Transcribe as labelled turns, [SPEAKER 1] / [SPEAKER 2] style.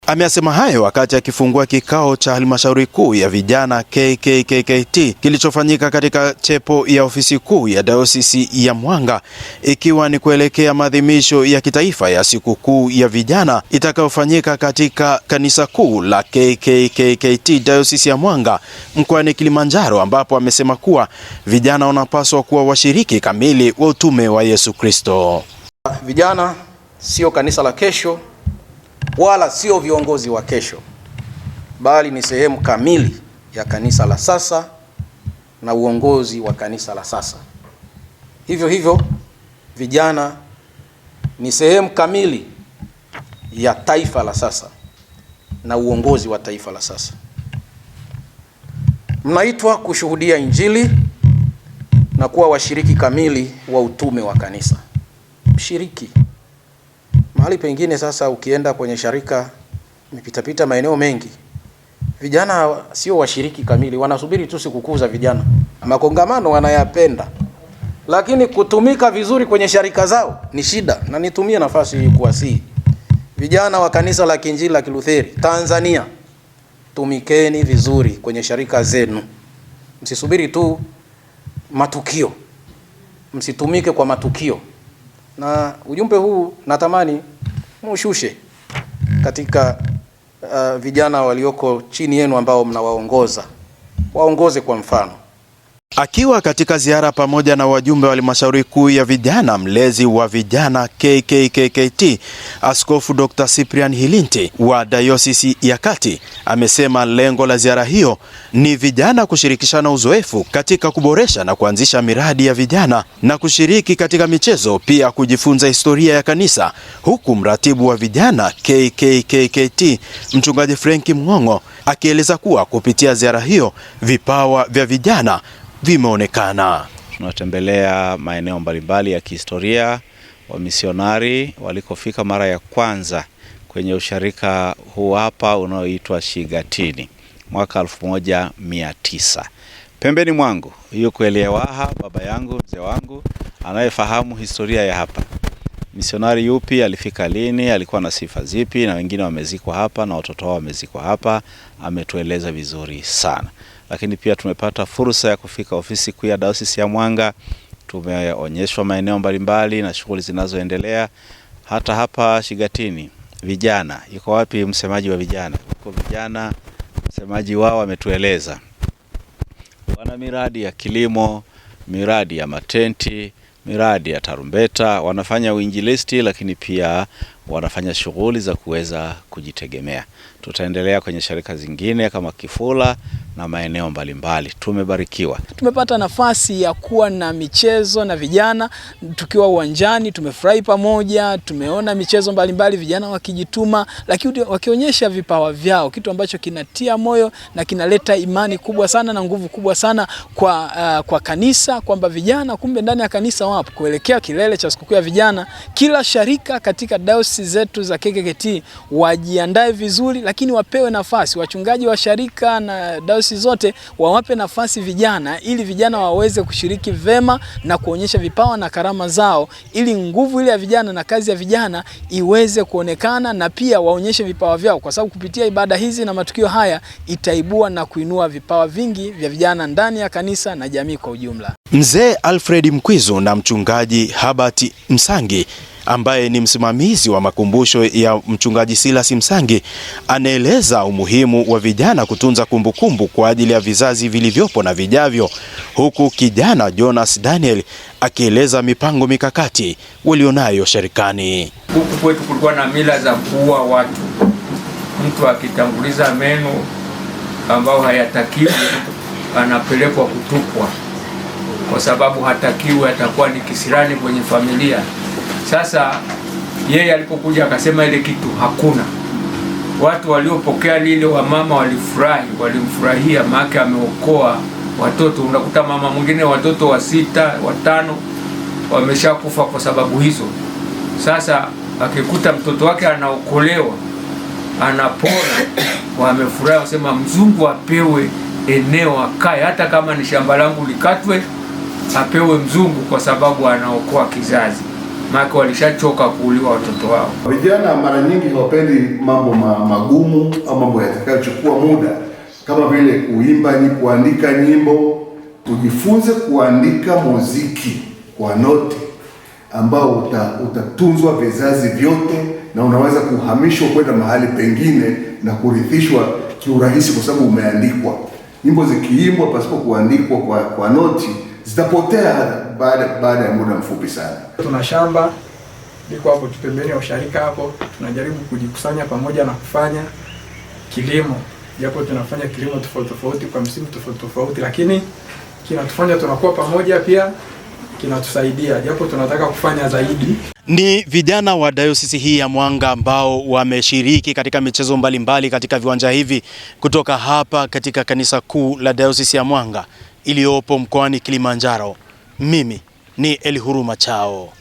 [SPEAKER 1] Ameyasema hayo wakati akifungua kikao cha halmashauri kuu ya vijana KKKT kilichofanyika katika chepo ya ofisi kuu ya Dayosisi ya Mwanga, ikiwa ni kuelekea maadhimisho ya kitaifa ya siku kuu ya vijana itakayofanyika katika kanisa kuu la KKKT Dayosisi ya Mwanga mkoani Kilimanjaro, ambapo amesema kuwa vijana wanapaswa kuwa washiriki kamili wa utume wa Yesu Kristo.
[SPEAKER 2] Vijana sio kanisa la kesho wala sio viongozi wa kesho, bali ni sehemu kamili ya kanisa la sasa na uongozi wa kanisa la sasa. Hivyo vijana ni sehemu kamili ya taifa la sasa na uongozi wa taifa la sasa. Mnaitwa kushuhudia Injili na kuwa washiriki kamili wa utume wa kanisa. Mshiriki. Mahali pengine sasa ukienda kwenye sharika, nimepita maeneo mengi, vijana sio washiriki kamili, wanasubiri tu sikukuu za vijana. Makongamano wanayapenda, lakini kutumika vizuri kwenye sharika zao ni shida. Na nitumie nafasi hii kuwasihi vijana wa kanisa la Kiinjili la Kilutheri Tanzania, tumikeni vizuri kwenye sharika zenu. Msisubiri tu matukio, msitumike kwa matukio. Na ujumbe huu natamani mushushe katika vijana walioko chini yenu ambao mnawaongoza, waongoze kwa mfano.
[SPEAKER 1] Akiwa katika ziara pamoja na wajumbe wa halmashauri kuu ya vijana, mlezi wa vijana KKKT Askofu Dr. Cyprian Hilinti wa Dayosisi ya Kati amesema lengo la ziara hiyo ni vijana kushirikishana uzoefu katika kuboresha na kuanzisha miradi ya vijana na kushiriki katika michezo, pia kujifunza historia ya kanisa, huku mratibu wa vijana KKKT Mchungaji Franki Mng'ong'o akieleza kuwa kupitia ziara hiyo vipawa vya vijana vimeonekana.
[SPEAKER 3] Tunatembelea maeneo mbalimbali ya kihistoria. Wamisionari walikofika mara ya kwanza kwenye usharika huu hapa unaoitwa Shigatini mwaka 1900. Pembeni mwangu yuko Eliawaha, baba yangu, mzee wangu, anayefahamu historia ya hapa. Misionari yupi, alifika lini, alikuwa na sifa zipi, na wengine wamezikwa hapa na watoto wao wamezikwa hapa. Ametueleza vizuri sana. Lakini pia tumepata fursa ya kufika ofisi kuu ya Dayosisi ya Mwanga. Tumeonyeshwa maeneo mbalimbali na shughuli zinazoendelea. Hata hapa Shigatini vijana, yuko wapi msemaji wa vijana? Yuko vijana, msemaji wao ametueleza wana miradi ya kilimo, miradi ya matenti, miradi ya tarumbeta, wanafanya uinjilisti, lakini pia wanafanya shughuli za kuweza kujitegemea. Tutaendelea kwenye sharika zingine kama Kifula na maeneo mbalimbali. Tumebarikiwa.
[SPEAKER 4] Tumepata nafasi ya kuwa na michezo na vijana tukiwa uwanjani, tumefurahi pamoja, tumeona michezo mbalimbali, vijana wakijituma, lakini wakionyesha vipawa vyao, kitu ambacho kinatia moyo na kinaleta imani kubwa sana na nguvu kubwa sana kwa kanisa, kwamba vijana kumbe ndani ya kanisa wapo. Kuelekea kilele cha sikukuu ya vijana, kila sharika katika dayosisi zetu za KKKT wajiandae vizuri, lakini wapewe nafasi. Wachungaji wa sharika na dayosisi zote wawape nafasi vijana, ili vijana waweze kushiriki vema na kuonyesha vipawa na karama zao, ili nguvu ile ya vijana na kazi ya vijana iweze kuonekana, na pia waonyeshe vipawa vyao, kwa sababu kupitia ibada hizi na matukio haya itaibua na kuinua vipawa vingi vya vijana ndani ya kanisa na jamii kwa ujumla.
[SPEAKER 1] Mzee Alfred Mkwizu na mchungaji Habati Msangi ambaye ni msimamizi wa makumbusho ya mchungaji Silas Msangi anaeleza umuhimu wa vijana kutunza kumbukumbu kwa ajili ya vizazi vilivyopo na vijavyo, huku kijana Jonas Daniel akieleza mipango mikakati walionayo sharikani.
[SPEAKER 5] Huku kwetu kulikuwa na mila za kuua watu. Mtu akitanguliza meno ambao hayatakiwi anapelekwa kutupwa, kwa sababu hatakiwi, atakuwa ni kisirani kwenye familia. Sasa yeye alipokuja akasema ile kitu hakuna. Watu waliopokea lile, wa mama walifurahi, walimfurahia, maana ameokoa watoto. Unakuta mama mwingine watoto wa 6, wa 5 wameshakufa kwa sababu hizo. Sasa akikuta mtoto wake anaokolewa, anapona, wamefurahi, wasema mzungu apewe eneo akae, hata kama ni shamba langu likatwe, apewe mzungu, kwa sababu anaokoa kizazi. maana walishachoka kuuliwa watoto wao.
[SPEAKER 6] Vijana mara nyingi hawapendi mambo magumu au mambo yatakayochukua muda, kama vile kuimba, kuandika nyimbo. Tujifunze kuandika muziki kwa noti ambao utatunzwa vizazi vyote na unaweza kuhamishwa kwenda mahali pengine na kurithishwa kiurahisi kwa sababu umeandikwa. Nyimbo zikiimbwa pasipo kuandikwa kwa noti zitapotea baada ya muda mfupi sana.
[SPEAKER 7] Tuna shamba liko hapo pembeni ya usharika hapo, tunajaribu kujikusanya pamoja na kufanya kilimo, japo tunafanya kilimo tofauti tofauti kwa msimu tofauti tofauti, lakini kinatufanya tunakuwa pamoja, pia kinatusaidia japo tunataka kufanya zaidi.
[SPEAKER 1] Ni vijana wa dayosisi hii ya Mwanga ambao wameshiriki katika michezo mbalimbali katika viwanja hivi kutoka hapa katika kanisa kuu la dayosisi ya Mwanga iliyopo mkoani Kilimanjaro. Mimi ni Elihuruma Chao.